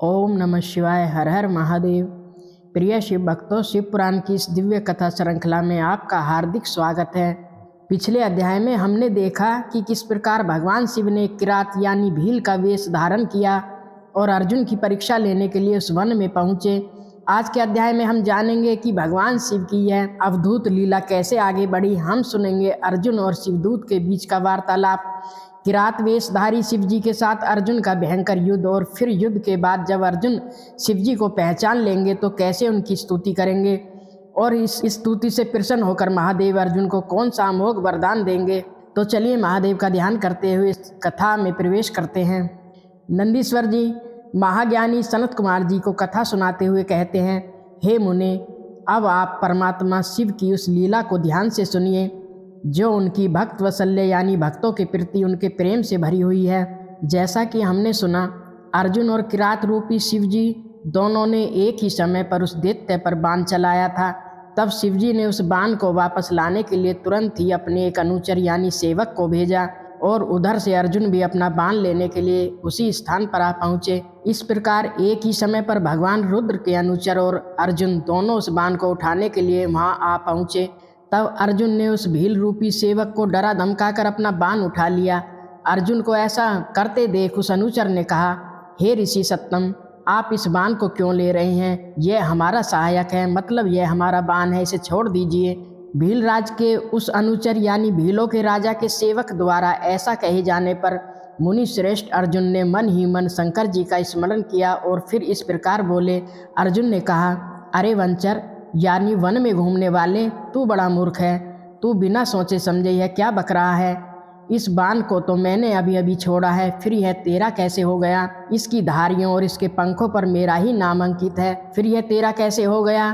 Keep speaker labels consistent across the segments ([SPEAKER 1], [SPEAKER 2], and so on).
[SPEAKER 1] ओम नमः शिवाय। हर हर महादेव। प्रिय शिव भक्तों, शिव पुराण की इस दिव्य कथा श्रृंखला में आपका हार्दिक स्वागत है। पिछले अध्याय में हमने देखा कि किस प्रकार भगवान शिव ने किरात यानी भील का वेश धारण किया और अर्जुन की परीक्षा लेने के लिए उस वन में पहुंचे। आज के अध्याय में हम जानेंगे कि भगवान शिव की यह अवधूत लीला कैसे आगे बढ़ी। हम सुनेंगे अर्जुन और शिवदूत के बीच का वार्तालाप, किरात वेशधारी शिव जी के साथ अर्जुन का भयंकर युद्ध, और फिर युद्ध के बाद जब अर्जुन शिव जी को पहचान लेंगे तो कैसे उनकी स्तुति करेंगे, और इस स्तुति से प्रसन्न होकर महादेव अर्जुन को कौन सा अमोघ वरदान देंगे। तो चलिए महादेव का ध्यान करते हुए इस कथा में प्रवेश करते हैं। नंदीश्वर जी महाज्ञानी सनत कुमार जी को कथा सुनाते हुए कहते हैं, हे मुने, अब आप परमात्मा शिव की उस लीला को ध्यान से सुनिए जो उनकी भक्त वत्सल्य यानी भक्तों के प्रति उनके प्रेम से भरी हुई है। जैसा कि हमने सुना, अर्जुन और किरात रूपी शिव जी दोनों ने एक ही समय पर उस दैत्य पर बाण चलाया था। तब शिव जी ने उस बाण को वापस लाने के लिए तुरंत ही अपने एक अनुचर यानी सेवक को भेजा, और उधर से अर्जुन भी अपना बाण लेने के लिए उसी स्थान पर आ पहुँचे। इस प्रकार एक ही समय पर भगवान रुद्र के अनुचर और अर्जुन दोनों उस बाण को उठाने के लिए वहाँ आ पहुँचे। तब अर्जुन ने उस भील रूपी सेवक को डरा धमकाकर अपना बाण उठा लिया। अर्जुन को ऐसा करते देख उस अनुचर ने कहा, हे ऋषि सत्तम, आप इस बाण को क्यों ले रहे हैं? यह हमारा सहायक है, मतलब यह हमारा बाण है, इसे छोड़ दीजिए। भील राज के उस अनुचर यानी भीलों के राजा के सेवक द्वारा ऐसा कहे जाने पर मुनि श्रेष्ठ अर्जुन ने मन ही मन शंकर जी का स्मरण किया और फिर इस प्रकार बोले। अर्जुन ने कहा, अरे वंचर यानी वन में घूमने वाले, तू बड़ा मूर्ख है। तू बिना सोचे समझे यह क्या बक रहा है? इस बाण को तो मैंने अभी अभी छोड़ा है, फिर यह तेरा कैसे हो गया? इसकी धारियों और इसके पंखों पर मेरा ही नाम अंकित है, फिर यह तेरा कैसे हो गया?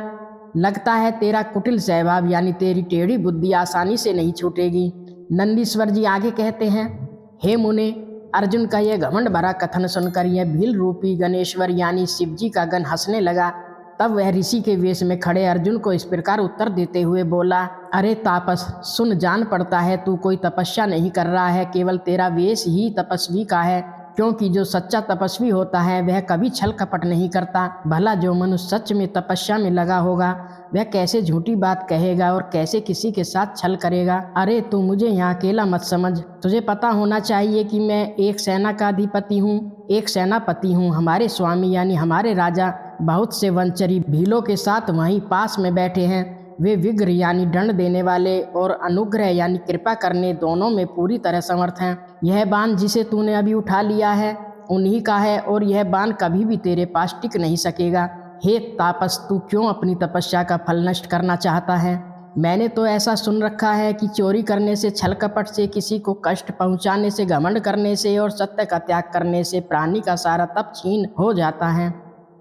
[SPEAKER 1] लगता है तेरा कुटिल स्वभाव यानी तेरी टेढ़ी बुद्धि आसानी से नहीं छूटेगी। नंदीश्वर जी आगे कहते हैं, हे मुने, अर्जुन का यह घमंड भरा कथन सुनकर यह भील रूपी गणेश्वर यानी शिव जी का गण हंसने लगा। तब वह ऋषि के वेश में खड़े अर्जुन को इस प्रकार उत्तर देते हुए बोला, अरे तापस, सुन, जान पड़ता है तू कोई तपस्या नहीं कर रहा है, केवल तेरा वेश ही तपस्वी का है। क्योंकि जो सच्चा तपस्वी होता है वह कभी छल कपट नहीं करता। भला जो मनुष्य सच में तपस्या में लगा होगा वह कैसे झूठी बात कहेगा और कैसे किसी के साथ छल करेगा? अरे तू मुझे यहाँ अकेला मत समझ। तुझे पता होना चाहिए कि मैं एक सेना का अधिपति हूँ, एक सेनापति हूँ। हमारे स्वामी यानी हमारे राजा बहुत से वंचरी भीलों के साथ वहीं पास में बैठे हैं। वे विग्रह यानी दंड देने वाले और अनुग्रह यानी कृपा करने दोनों में पूरी तरह समर्थ हैं। यह बाण जिसे तूने अभी उठा लिया है उन्हीं का है, और यह बाण कभी भी तेरे पास टिक नहीं सकेगा। हे तापस, तू क्यों अपनी तपस्या का फल नष्ट करना चाहता है? मैंने तो ऐसा सुन रखा है कि चोरी करने से, छल कपट से, किसी को कष्ट पहुंचाने से, घमंड करने से और सत्य का त्याग करने से प्राणी का सारा तप छीन हो जाता है,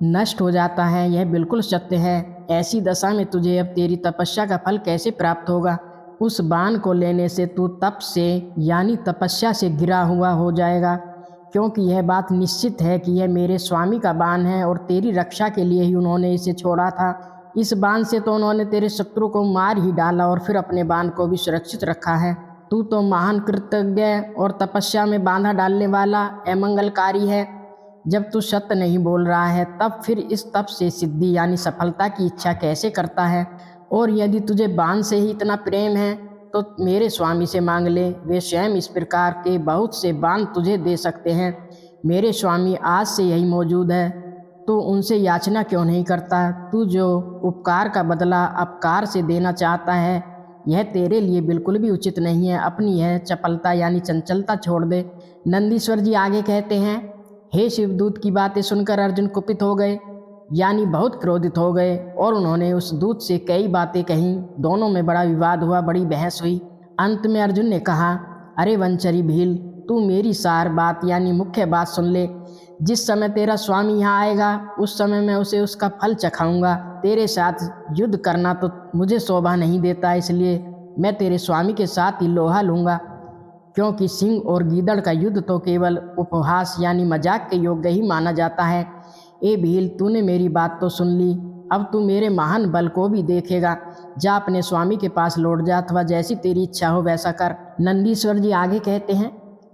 [SPEAKER 1] नष्ट हो जाता है। यह बिल्कुल सत्य है। ऐसी दशा में तुझे अब तेरी तपस्या का फल कैसे प्राप्त होगा? उस बाण को लेने से तू तप से यानी तपस्या से गिरा हुआ हो जाएगा, क्योंकि यह बात निश्चित है कि यह मेरे स्वामी का बाण है और तेरी रक्षा के लिए ही उन्होंने इसे छोड़ा था। इस बाण से तो उन्होंने तेरे शत्रु को मार ही डाला और फिर अपने बाण को भी सुरक्षित रखा है। तू तो महान कृतज्ञ और तपस्या में बांधा डालने वाला अमंगलकारी है। जब तू सत्य नहीं बोल रहा है तब फिर इस तप से सिद्धि यानी सफलता की इच्छा कैसे करता है? और यदि तुझे बाण से ही इतना प्रेम है तो मेरे स्वामी से मांग ले, वे स्वयं इस प्रकार के बहुत से बाण तुझे दे सकते हैं। मेरे स्वामी आज से यही मौजूद है, तो उनसे याचना क्यों नहीं करता? तू जो उपकार का बदला अपकार से देना चाहता है यह तेरे लिए बिल्कुल भी उचित नहीं है। अपनी यह चपलता यानी चंचलता छोड़ दे। नंदीश्वर जी आगे कहते हैं, हे शिवदूत की बातें सुनकर अर्जुन कुपित हो गए यानी बहुत क्रोधित हो गए, और उन्होंने उस दूत से कई बातें कहीं। दोनों में बड़ा विवाद हुआ, बड़ी बहस हुई। अंत में अर्जुन ने कहा, अरे वंचरी भील, तू मेरी सार बात यानी मुख्य बात सुन ले। जिस समय तेरा स्वामी यहाँ आएगा उस समय मैं उसे उसका फल चखाऊंगा। तेरे साथ युद्ध करना तो मुझे शोभा नहीं देता, इसलिए मैं तेरे स्वामी के साथ ही लोहा लूँगा, क्योंकि सिंह और गीदड़ का युद्ध तो केवल उपहास यानी मजाक के योग्य ही माना जाता है। ए भील, तूने मेरी बात तो सुन ली, अब तू मेरे महान बल को भी देखेगा। जा अपने स्वामी के पास लौट जा, अथवा जैसी तेरी इच्छा हो वैसा कर। नंदीश्वर जी आगे कहते हैं,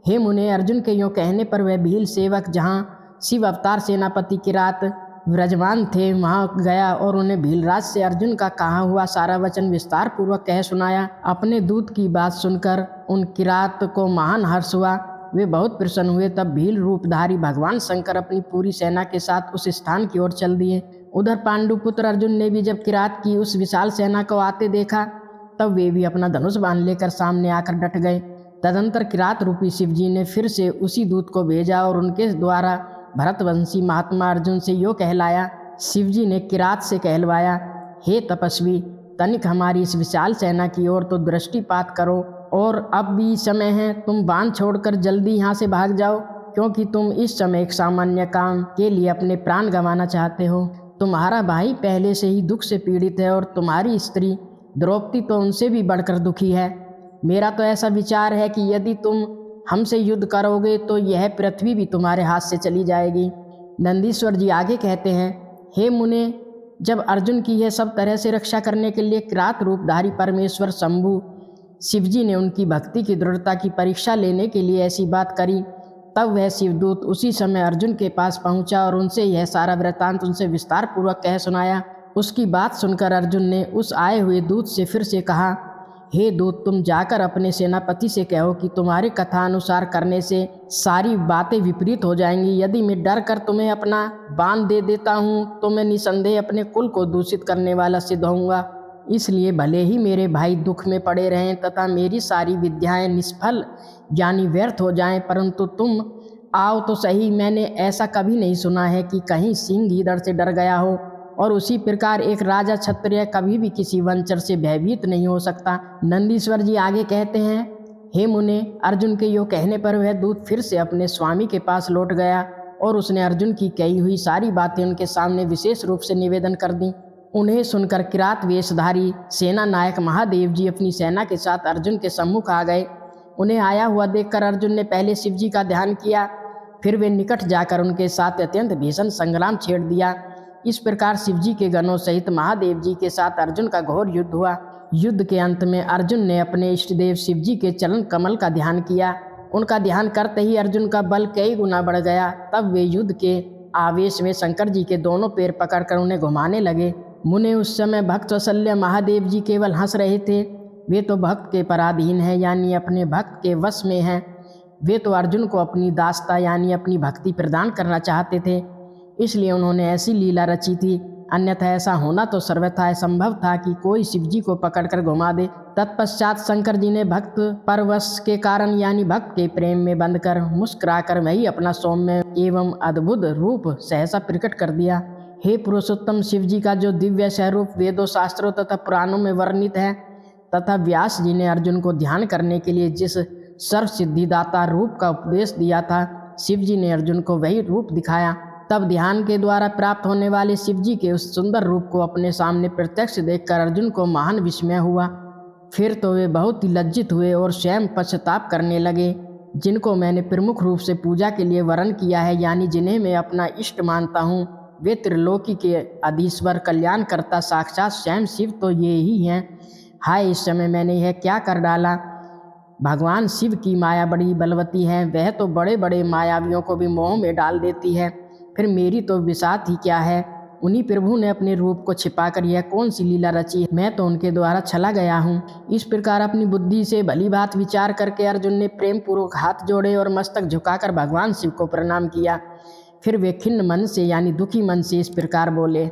[SPEAKER 1] हे मुने, अर्जुन के यूँ कहने पर वह भील सेवक जहाँ शिव अवतार सेनापति किरात विराजमान थे वहाँ गया और उन्हें भीलराज से अर्जुन का कहा हुआ सारा वचन विस्तार पूर्वक कह सुनाया। अपने दूत की बात सुनकर उन किरात को महान हर्ष हुआ, वे बहुत प्रसन्न हुए। तब भील रूपधारी भगवान शंकर अपनी पूरी सेना के साथ उस स्थान की ओर चल दिए। उधर पांडुपुत्र अर्जुन ने भी जब किरात की उस विशाल सेना को आते देखा तब वे भी अपना धनुष बांध लेकर सामने आकर डट गए। तदंतर किरात रूपी शिवजी ने फिर से उसी दूत को भेजा और उनके द्वारा भरतवंशी महात्मा अर्जुन से यो कहलाया। शिवजी ने किरात से कहलवाया, हे तपस्वी, तनिक हमारी इस विशाल सेना की ओर तो दृष्टिपात करो और अब भी समय है, तुम बांध छोड़कर जल्दी यहाँ से भाग जाओ, क्योंकि तुम इस समय एक सामान्य काम के लिए अपने प्राण गंवाना चाहते हो। तुम्हारा भाई पहले से ही दुख से पीड़ित है और तुम्हारी स्त्री द्रौपदी तो उनसे भी बढ़कर दुखी है। मेरा तो ऐसा विचार है कि यदि तुम हमसे युद्ध करोगे तो यह पृथ्वी भी तुम्हारे हाथ से चली जाएगी। नंदीश्वर जी आगे कहते हैं, हे मुने, जब अर्जुन की यह सब तरह से रक्षा करने के लिए किरात रूपधारी परमेश्वर शंभु शिवजी ने उनकी भक्ति की दृढ़ता की परीक्षा लेने के लिए ऐसी बात करी, तब वह शिवदूत उसी समय अर्जुन के पास पहुंचा और उनसे यह सारा वृत्तांत उनसे विस्तार पूर्वक कह सुनाया। उसकी बात सुनकर अर्जुन ने उस आए हुए दूत से फिर से कहा, हे दूत, तुम जाकर अपने सेनापति से कहो कि तुम्हारे कथा अनुसार करने से सारी बातें विपरीत हो जाएंगी। यदि मैं डर कर तुम्हें अपना बाण दे देता हूँ तो मैं निसंदेह अपने कुल को दूषित करने वाला सिद्ध होऊंगा। इसलिए भले ही मेरे भाई दुख में पड़े रहें तथा मेरी सारी विद्याएं निष्फल यानी व्यर्थ हो जाएं, परंतु तुम आओ तो सही। मैंने ऐसा कभी नहीं सुना है कि कहीं सिंह इधर से डर गया हो, और उसी प्रकार एक राजा क्षत्रिय कभी भी किसी वंचर से भयभीत नहीं हो सकता। नंदीश्वर जी आगे कहते हैं, हे मुने, अर्जुन के यो कहने पर वह दूत फिर से अपने स्वामी के पास लौट गया और उसने अर्जुन की कही हुई सारी बातें उनके सामने विशेष रूप से निवेदन कर दी। उन्हें सुनकर किरात वेशधारी सेना नायक महादेव जी अपनी सेना के साथ अर्जुन के सम्मुख आ गए। उन्हें आया हुआ देखकर अर्जुन ने पहले शिव जी का ध्यान किया, फिर वे निकट जाकर उनके साथ अत्यंत भीषण संग्राम छेड़ दिया। इस प्रकार शिवजी के गणों सहित महादेव जी के साथ अर्जुन का घोर युद्ध हुआ। युद्ध के अंत में अर्जुन ने अपने इष्टदेव शिवजी के चरण कमल का ध्यान किया। उनका ध्यान करते ही अर्जुन का बल कई गुना बढ़ गया। तब वे युद्ध के आवेश में शंकर जी के दोनों पैर पकड़कर उन्हें घुमाने लगे। मुने, उस समय भक्त वत्सल्य महादेव जी केवल हंस रहे थे। वे तो भक्त के पराधीन हैं, यानी अपने भक्त के वश में हैं। वे तो अर्जुन को अपनी दासता यानी अपनी भक्ति प्रदान करना चाहते थे, इसलिए उन्होंने ऐसी लीला रची थी। अन्यथा ऐसा होना तो सर्वथा असंभव था कि कोई शिवजी को पकड़कर घुमा दे। तत्पश्चात शंकर जी ने भक्त परवश के कारण यानी भक्त के प्रेम में बंधकर मुस्कुराकर वही अपना सौम्य एवं अद्भुत रूप सहसा प्रकट कर दिया। हे पुरुषोत्तम, शिवजी का जो दिव्य स्वरूप वेदों शास्त्रों तथा पुराणों में वर्णित है तथा व्यास जी ने अर्जुन को ध्यान करने के लिए जिस सर्व सिद्धिदाता रूप का उपदेश दिया था, शिवजी ने अर्जुन को वही रूप दिखाया। तब ध्यान के द्वारा प्राप्त होने वाले शिवजी के उस सुंदर रूप को अपने सामने प्रत्यक्ष देखकर अर्जुन को महान विस्मय हुआ। फिर तो वे बहुत ही लज्जित हुए और स्वयं पश्चाताप करने लगे। जिनको मैंने प्रमुख रूप से पूजा के लिए वर्ण किया है, यानी जिन्हें मैं अपना इष्ट मानता हूँ, वे त्रिलोकी के अधीश्वर कल्याणकर्ता साक्षात स्वयं शिव तो ये ही हैं। हाय, इस समय मैंने यह क्या कर डाला। भगवान शिव की माया बड़ी बलवती है, वह तो बड़े बड़े मायावियों को भी मोह में डाल देती है। फिर मेरी तो बिसात ही क्या है। उन्हीं प्रभु ने अपने रूप को छिपाकर यह कौन सी लीला रची, मैं तो उनके द्वारा छला गया हूँ। इस प्रकार अपनी बुद्धि से भली बात विचार करके अर्जुन ने प्रेम पूर्वक हाथ जोड़े और मस्तक झुकाकर भगवान शिव को प्रणाम किया। फिर वे खिन्न मन से यानी दुखी मन से इस प्रकार बोले।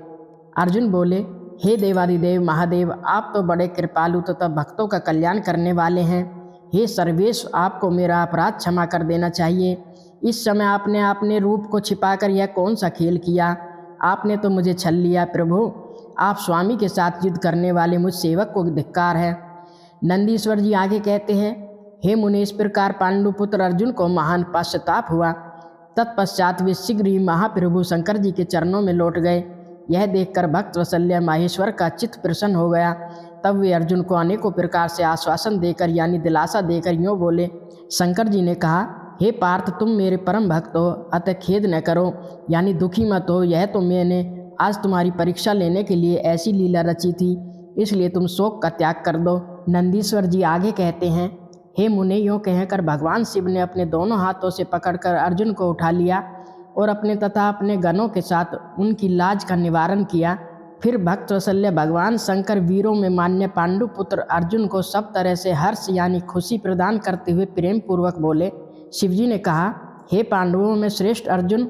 [SPEAKER 1] अर्जुन बोले, हे देवादिदेव महादेव, आप तो बड़े कृपालु तथा भक्तों का कल्याण करने वाले हैं। हे सर्वेश, आपको मेरा अपराध क्षमा कर देना चाहिए। इस समय आपने अपने रूप को छिपाकर यह कौन सा खेल किया। आपने तो मुझे छल लिया। प्रभु, आप स्वामी के साथ युद्ध करने वाले मुझ सेवक को धिक्कार है। नंदीश्वर जी आगे कहते हैं, हे मुने, इस प्रकार पांडुपुत्र अर्जुन को महान पश्चाताप हुआ। तत्पश्चात वे शीघ्र ही महाप्रभु शंकर जी के चरणों में लौट गए। यह देखकर भक्त वत्सल्य माहेश्वर का चित्त प्रसन्न हो गया। तब वे अर्जुन को अनेकों प्रकार से आश्वासन देकर यानी दिलासा देकर यूँ बोले। शंकर जी ने कहा, हे पार्थ, तुम मेरे परम भक्त हो, अतः खेद न करो यानी दुखी मत हो। यह तो मैंने आज तुम्हारी परीक्षा लेने के लिए ऐसी लीला रची थी, इसलिए तुम शोक का त्याग कर दो। नंदीश्वर जी आगे कहते हैं, हे मुने, यूँ कहकर भगवान शिव ने अपने दोनों हाथों से पकड़कर अर्जुन को उठा लिया और अपने तथा अपने गणों के साथ उनकी लाज का निवारण किया। फिर भक्त वत्सल्य भगवान शंकर वीरों में मान्य पांडु पुत्र अर्जुन को सब तरह से हर्ष यानी खुशी प्रदान करते हुए प्रेम पूर्वक बोले। शिवजी ने कहा, हे पांडवों में श्रेष्ठ अर्जुन,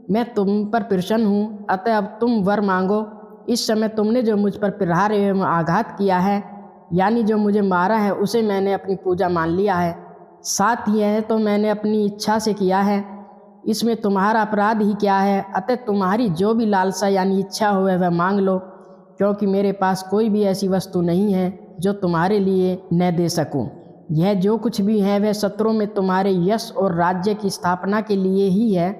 [SPEAKER 1] मैं तुम पर प्रसन्न हूँ, अतः अब तुम वर मांगो। इस समय तुमने जो मुझ पर प्रहार एवं आघात किया है, यानी जो मुझे मारा है, उसे मैंने अपनी पूजा मान लिया है। साथ यह तो मैंने अपनी इच्छा से किया है, इसमें तुम्हारा अपराध ही क्या है। अतः तुम्हारी जो भी लालसा यानी इच्छा हो वह मांग लो, क्योंकि मेरे पास कोई भी ऐसी वस्तु नहीं है जो तुम्हारे लिए न दे सकूं। यह जो कुछ भी है वह शत्रुओं में तुम्हारे यश और राज्य की स्थापना के लिए ही है।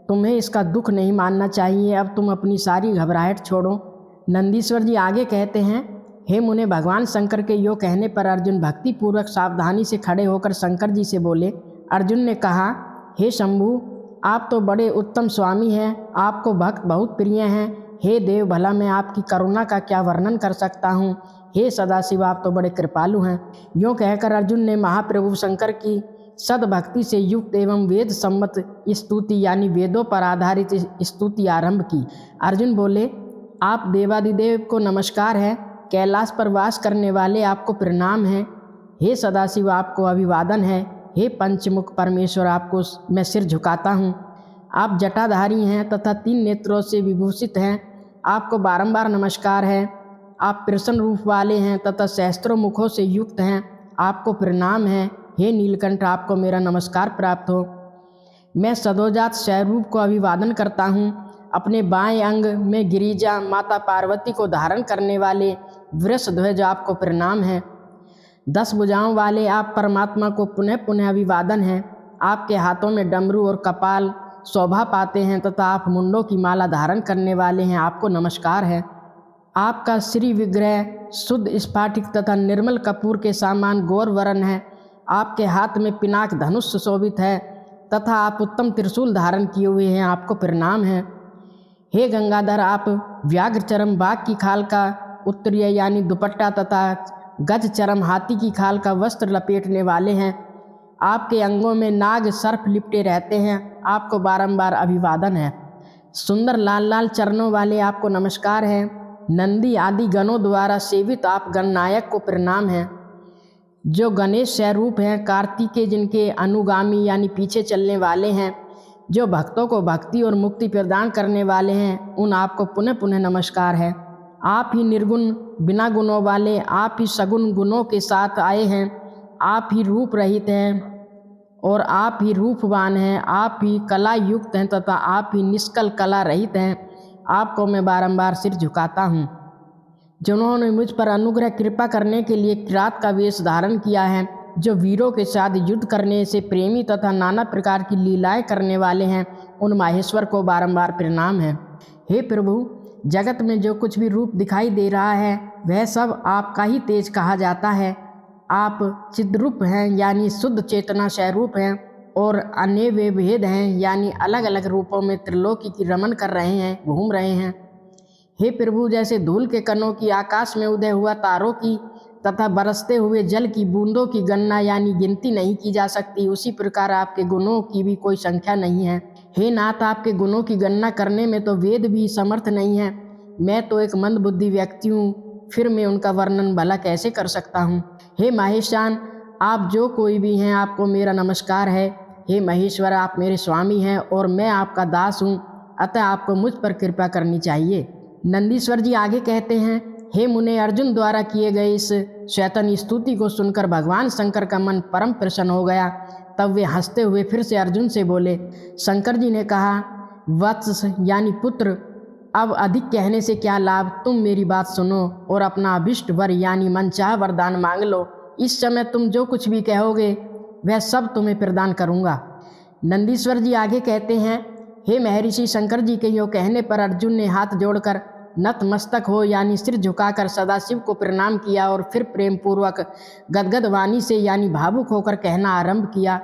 [SPEAKER 1] तुम्हें इसका दुख नहीं मानना चाहिए। अब तुम अपनी सारी घबराहट छोड़ो। नंदीश्वर जी आगे कहते हैं, हे मुने, भगवान शंकर के यो कहने पर अर्जुन भक्ति पूर्वक सावधानी से खड़े होकर शंकर जी से बोले। अर्जुन ने कहा, हे शंभु, आप तो बड़े उत्तम स्वामी हैं, आपको भक्त बहुत प्रिय हैं। हे देव, भला मैं आपकी करुणा का क्या वर्णन कर सकता हूँ। हे सदाशिव, आप तो बड़े कृपालु हैं। यूँ कहकर अर्जुन ने महाप्रभु शंकर की सद्भक्ति से युक्त एवं वेद सम्मत स्तुति यानी वेदों पर आधारित स्तुति आरंभ की। अर्जुन बोले, आप देवादिदेव को नमस्कार है, कैलाश पर वास करने वाले आपको प्रणाम है। हे सदाशिव, आपको अभिवादन है। हे पंचमुख परमेश्वर, आपको मैं सिर झुकाता हूँ। आप जटाधारी हैं तथा 3 नेत्रों से विभूषित हैं, आपको बारंबार नमस्कार है। आप प्रसन्न रूप वाले हैं तथा सहस्त्रों मुखों से युक्त हैं, आपको प्रणाम है। हे नीलकंठ, आपको मेरा नमस्कार प्राप्त हो। मैं सदोजात स्वरूप को अभिवादन करता हूँ। अपने बाएं अंग में गिरिजा माता पार्वती को धारण करने वाले वृषध्वज, आपको प्रणाम है। 10 भुजाओं वाले आप परमात्मा को पुनः पुनः अभिवादन है। आपके हाथों में डमरू और कपाल शोभा पाते हैं तथा आप मुंडों की माला धारण करने वाले हैं, आपको नमस्कार है। आपका श्री विग्रह शुद्ध स्फाटिक तथा निर्मल कपूर के समान गौर वर्ण है। आपके हाथ में पिनाक धनुष सुशोभित है तथा आप उत्तम त्रिशूल धारण किए हुए हैं, आपको प्रणाम है। हे गंगाधर, आप व्याघ्र चरम बाघ की खाल का उत्तरीय यानी दुपट्टा तथा गज चरम हाथी की खाल का वस्त्र लपेटने वाले हैं। आपके अंगों में नाग सर्प लिपटे रहते हैं, आपको बारंबार अभिवादन है। सुंदर लाल लाल चरणों वाले आपको नमस्कार है। नंदी आदि गणों द्वारा सेवित आप गणनायक को प्रणाम है। जो गणेश स्वरूप हैं, कार्तिकेय जिनके अनुगामी यानी पीछे चलने वाले हैं, जो भक्तों को भक्ति और मुक्ति प्रदान करने वाले हैं, उन आपको पुनः पुनः नमस्कार है। आप ही निर्गुण बिना गुणों वाले, आप ही सगुण गुणों के साथ आए हैं। आप ही रूप रहित हैं और आप ही रूपवान हैं। आप ही कला युक्त हैं तथा आप ही निष्कल कला रहित हैं, आपको मैं बारंबार सिर झुकाता हूँ। जिन्होंने मुझ पर अनुग्रह कृपा करने के लिए किरात का वेश धारण किया है, जो वीरों के साथ युद्ध करने से प्रेमी तथा नाना प्रकार की लीलाएं करने वाले हैं, उन माहेश्वर को बारंबार प्रणाम है। हे प्रभु, जगत में जो कुछ भी रूप दिखाई दे रहा है वह सब आपका ही तेज कहा जाता है। आप चिद्रूप हैं यानी शुद्ध चेतना स्वरूप हैं और अन्य वे भेद हैं यानी अलग अलग रूपों में त्रिलोकी की रमन कर रहे हैं, घूम रहे हैं। हे प्रभु, जैसे धूल के कणों की आकाश में उदय हुआ तारों की तथा बरसते हुए जल की बूंदों की गणना यानी गिनती नहीं की जा सकती, उसी प्रकार आपके गुणों की भी कोई संख्या नहीं है। हे नाथ, आपके गुणों की गणना करने में तो वेद भी समर्थ नहीं है। मैं तो एक मंदबुद्धि व्यक्ति हूँ, फिर मैं उनका वर्णन भला कैसे कर सकता हूँ। हे महेशान, आप जो कोई भी हैं, आपको मेरा नमस्कार है। हे महेश्वर, आप मेरे स्वामी हैं और मैं आपका दास हूँ, अतः आपको मुझ पर कृपा करनी चाहिए। नंदीश्वर जी आगे कहते हैं, हे मुने, अर्जुन द्वारा किए गए इस चैतन्य स्तुति को सुनकर भगवान शंकर का मन परम प्रसन्न हो गया। तब वे हंसते हुए फिर से अर्जुन से बोले। शंकर जी ने कहा, वत्स यानी पुत्र, अब अधिक कहने से क्या लाभ। तुम मेरी बात सुनो और अपना अभिष्ट वर यानी मनचाह वरदान मांग लो। इस समय तुम जो कुछ भी कहोगे वह सब तुम्हें प्रदान करूँगा। नंदीश्वर जी आगे कहते हैं, हे महर्षि शंकर जी के यो कहने पर अर्जुन ने हाथ जोड़कर नतमस्तक हो यानी सिर झुकाकर सदाशिव को प्रणाम किया और फिर प्रेम पूर्वक गदगद वाणी से यानी भावुक होकर कहना आरंभ किया।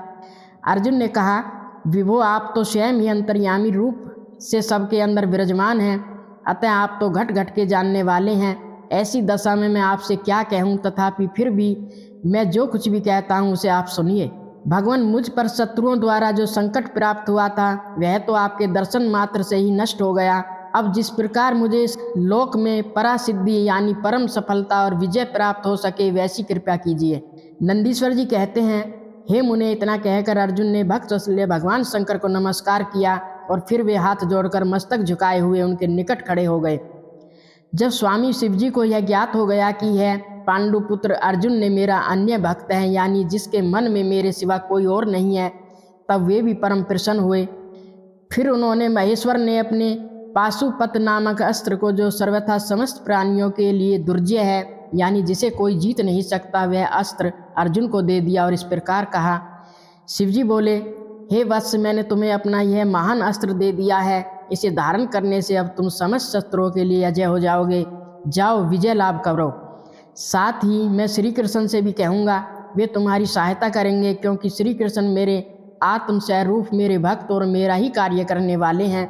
[SPEAKER 1] अर्जुन ने कहा, विभो, आप तो स्वयं ही अंतर्यामी रूप से सबके अंदर विराजमान हैं, अतः आप तो घट घट के जानने वाले हैं। ऐसी दशा में मैं आपसे क्या कहूँ, तथापि फिर भी मैं जो कुछ भी कहता हूँ उसे आप सुनिए। भगवान, मुझ पर शत्रुओं द्वारा जो संकट प्राप्त हुआ था वह तो आपके दर्शन मात्र से ही नष्ट हो गया। अब जिस प्रकार मुझे इस लोक में परासिद्धि यानी परम सफलता और विजय प्राप्त हो सके वैसी कृपा कीजिए। नंदीश्वर जी कहते हैं, हे मुने, इतना कहकर अर्जुन ने भक्त वत्सल्य भगवान शंकर को नमस्कार किया और फिर वे हाथ जोड़कर मस्तक झुकाए हुए उनके निकट खड़े हो गए। जब स्वामी शिवजी को यह ज्ञात हो गया कि यह पांडुपुत्र अर्जुन ने मेरा अन्य भक्त है, यानी जिसके मन में मेरे सिवा कोई और नहीं है, तब वे भी परम प्रसन्न हुए। फिर उन्होंने महेश्वर ने अपने पाशुपत नामक अस्त्र को, जो सर्वथा समस्त प्राणियों के लिए दुर्जय है, यानी जिसे कोई जीत नहीं सकता, वह अस्त्र अर्जुन को दे दिया और इस प्रकार कहा। शिवजी बोले, हे वत्स, मैंने तुम्हें अपना यह महान अस्त्र दे दिया है। इसे धारण करने से अब तुम समस्त शत्रुओं के लिए अजय हो जाओगे। जाओ, विजय लाभ करो। साथ ही मैं श्री कृष्ण से भी कहूँगा, वे तुम्हारी सहायता करेंगे, क्योंकि श्री कृष्ण मेरे आत्म स्वरूप, मेरे भक्त और मेरा ही कार्य करने वाले हैं।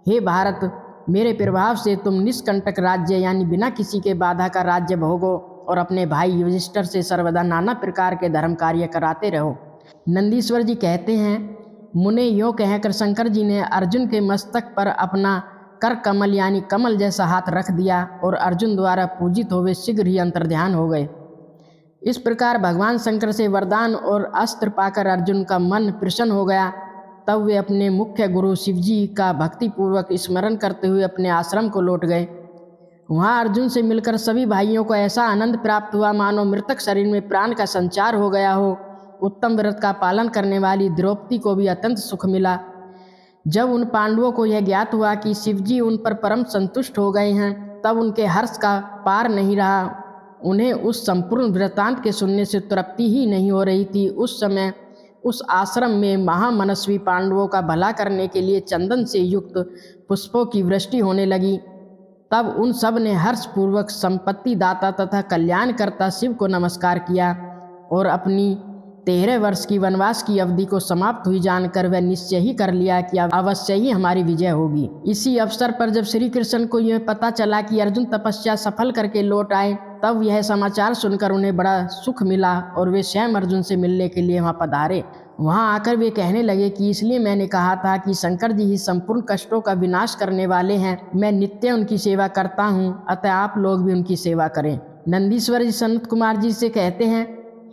[SPEAKER 1] हे भारत, मेरे प्रभाव से तुम निष्कंटक राज्य यानी बिना किसी के बाधा का राज्य भोगो और अपने भाई युधिष्ठिर से सर्वदा नाना प्रकार के धर्म कार्य कराते रहो। नंदीश्वर जी कहते हैं, मुने, यों कहकर शंकर जी ने अर्जुन के मस्तक पर अपना कर कमल यानी कमल जैसा हाथ रख दिया और अर्जुन द्वारा पूजित हुए शीघ्र ही अंतर्ध्यान हो गए। इस प्रकार भगवान शंकर से वरदान और अस्त्र पाकर अर्जुन का मन प्रसन्न हो गया। तब वे अपने मुख्य गुरु शिवजी का भक्तिपूर्वक स्मरण करते हुए अपने आश्रम को लौट गए। वहाँ अर्जुन से मिलकर सभी भाइयों को ऐसा आनंद प्राप्त हुआ मानो मृतक शरीर में प्राण का संचार हो गया हो। उत्तम व्रत का पालन करने वाली द्रौपदी को भी अत्यंत सुख मिला। जब उन पांडवों को यह ज्ञात हुआ कि शिवजी उन पर परम संतुष्ट हो गए हैं, तब उनके हर्ष का पार नहीं रहा। उन्हें उस संपूर्ण वृत्तांत के सुनने से तृप्ति ही नहीं हो रही थी। उस समय उस आश्रम में महामनस्वी पांडवों का भला करने के लिए चंदन से युक्त पुष्पों की वृष्टि होने लगी। तब उन सब ने हर्षपूर्वक संपत्ति दाता तथा कल्याणकर्ता शिव को नमस्कार किया और अपनी 13 वर्ष की वनवास की अवधि को समाप्त हुई जानकर वह निश्चय ही कर लिया कि अब अवश्य ही हमारी विजय होगी। इसी अवसर पर जब श्री कृष्ण को यह पता चला कि अर्जुन तपस्या सफल करके लौट आए, तब यह समाचार सुनकर उन्हें बड़ा सुख मिला और वे स्वयं अर्जुन से मिलने के लिए वहाँ पधारे। वहाँ आकर वे कहने लगे कि इसलिए मैंने कहा था कि शंकर जी ही संपूर्ण कष्टों का विनाश करने वाले हैं। मैं नित्य उनकी सेवा करता हूँ, अतः आप लोग भी उनकी सेवा करें। नंदीश्वर जी सनत कुमार जी से कहते हैं,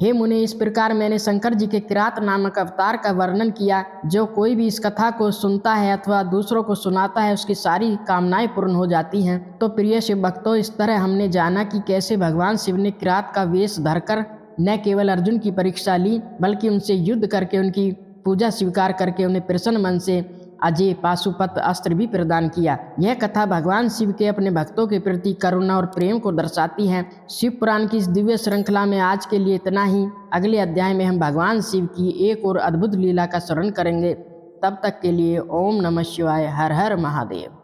[SPEAKER 1] हे मुने, इस प्रकार मैंने शंकर जी के किरात नामक अवतार का वर्णन किया। जो कोई भी इस कथा को सुनता है अथवा दूसरों को सुनाता है, उसकी सारी कामनाएं पूर्ण हो जाती हैं। तो प्रिय शिव भक्तों, इस तरह हमने जाना कि कैसे भगवान शिव ने किरात का वेश धरकर न केवल अर्जुन की परीक्षा ली, बल्कि उनसे युद्ध करके उनकी पूजा स्वीकार करके उन्हें प्रसन्न मन से अजय पाशुपत अस्त्र भी प्रदान किया। यह कथा भगवान शिव के अपने भक्तों के प्रति करुणा और प्रेम को दर्शाती है। शिव पुराण की इस दिव्य श्रृंखला में आज के लिए इतना ही। अगले अध्याय में हम भगवान शिव की एक और अद्भुत लीला का स्मरण करेंगे। तब तक के लिए ओम नमः शिवाय, हर हर महादेव।